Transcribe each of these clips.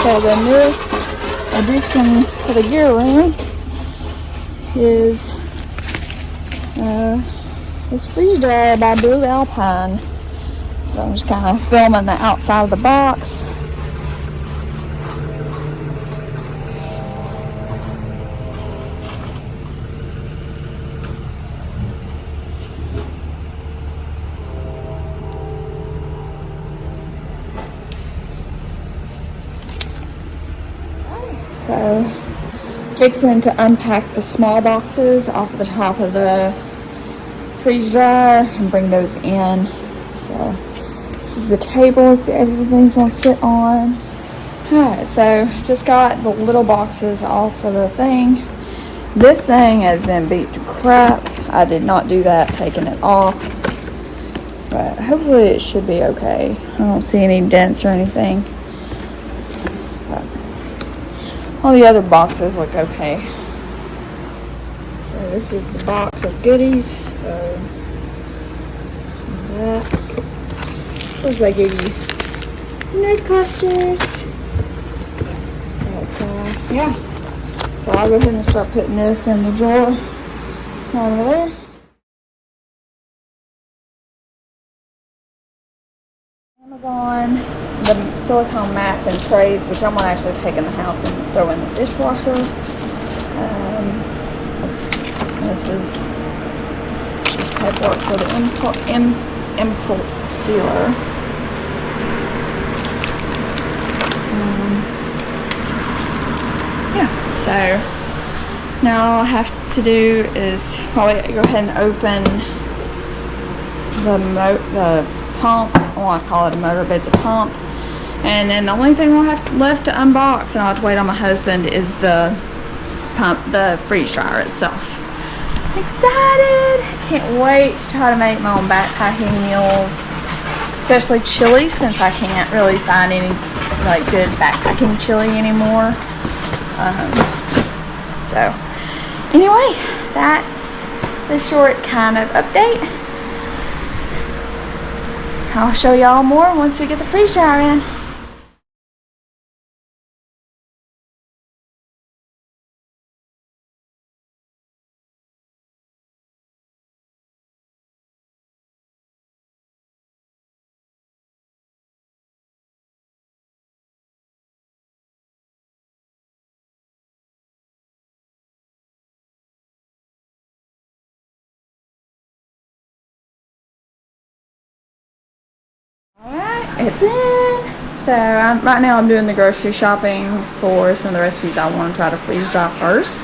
So the newest addition to the gear room is this freeze dryer by Blue Alpine. So I'm just kind of filming the outside of the box. So, fixing to unpack the small boxes off of the top of the freeze dryer and bring those in. So, this is the tables everything's gonna sit on. Alright, so just got the little boxes off of the thing. This thing has been beat to crap. I did not do that, taking it off. But hopefully it should be okay. I don't see any dents or anything. All the other boxes look okay. So this is the box of goodies. So that. Of course they give you nut clusters. But yeah. So I'll go ahead and start putting this in the drawer right over there. Amazon, the silicone mats and trays, which I'm gonna actually take in the house and throw in the dishwasher. This is just paperwork for the impulse sealer. Yeah, so now all I have to do is probably go ahead and open the pump. I want to call it a motor, but it's a pump. And then the only thing we'll have left to unbox, and I'll have to wait on my husband, is the pump, the freeze dryer itself. Excited! Can't wait to try to make my own backpacking meals, especially chili, since I can't really find any like good backpacking chili anymore. So anyway, that's the short kind of update. I'll show y'all more once we get the freeze dryer in. Alright, it's in. So right now I'm doing the grocery shopping for some of the recipes I want to try to freeze dry first.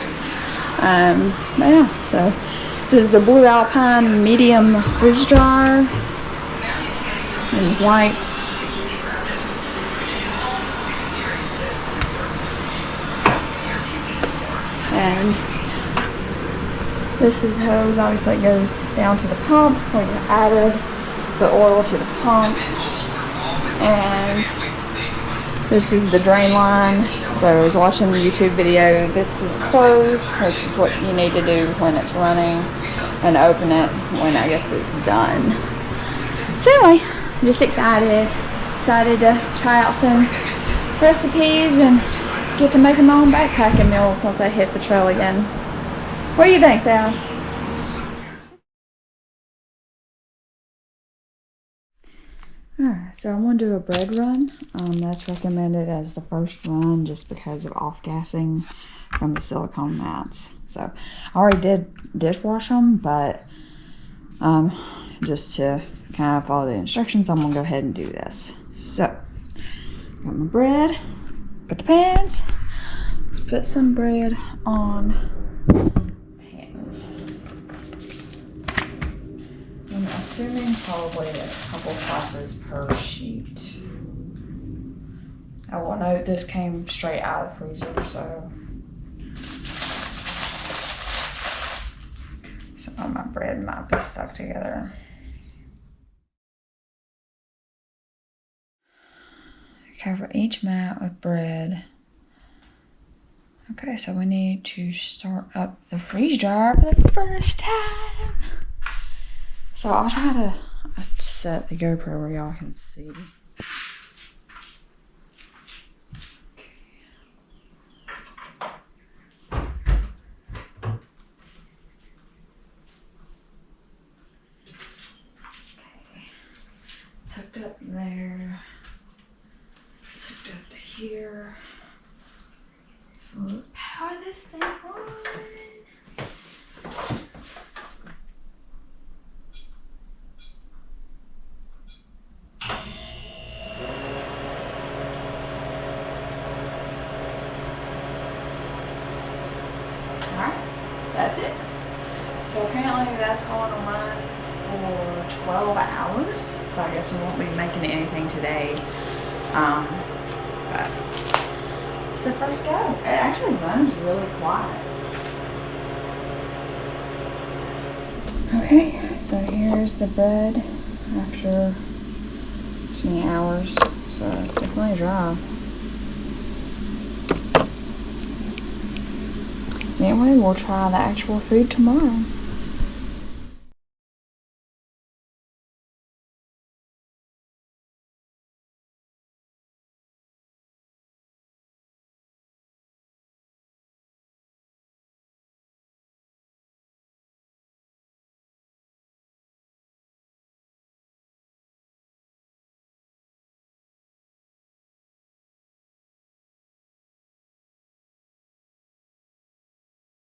But yeah, so this is the Blue Alpine medium freeze dryer in white. And this is hose, obviously it goes down to the pump. We added the oil to the pump. And this is the drain line. So I was watching the YouTube video. This is closed, which is what you need to do when it's running, and open it when I guess it's done. So anyway, I'm just excited to try out some recipes and get to making my own backpacking meals once I hit the trail again. What do you think, Sal? Alright, so I'm going to do a bread run. That's recommended as the first run just because of off-gassing from the silicone mats. So I already did dishwash them, but just to kind of follow the instructions, I'm going to go ahead and do this. So, got my bread, got the pans. Let's put some bread on pans. I'm assuming probably a couple slices per sheet. I will note this came straight out of the freezer, so some of my bread might be stuck together. Cover each mat with bread. Okay, so we need to start up the freeze dryer for the first time. So I'll try to set the GoPro where y'all can see. It's hooked up there. It's hooked up to here. So let's power this thing on. That's it. So apparently that's going to run for 12 hours. So I guess we won't be making anything today. But it's the first go. It actually runs really quiet. Okay, so here's the bread after so many hours. So it's definitely dry. Anyway, we'll try the actual food tomorrow.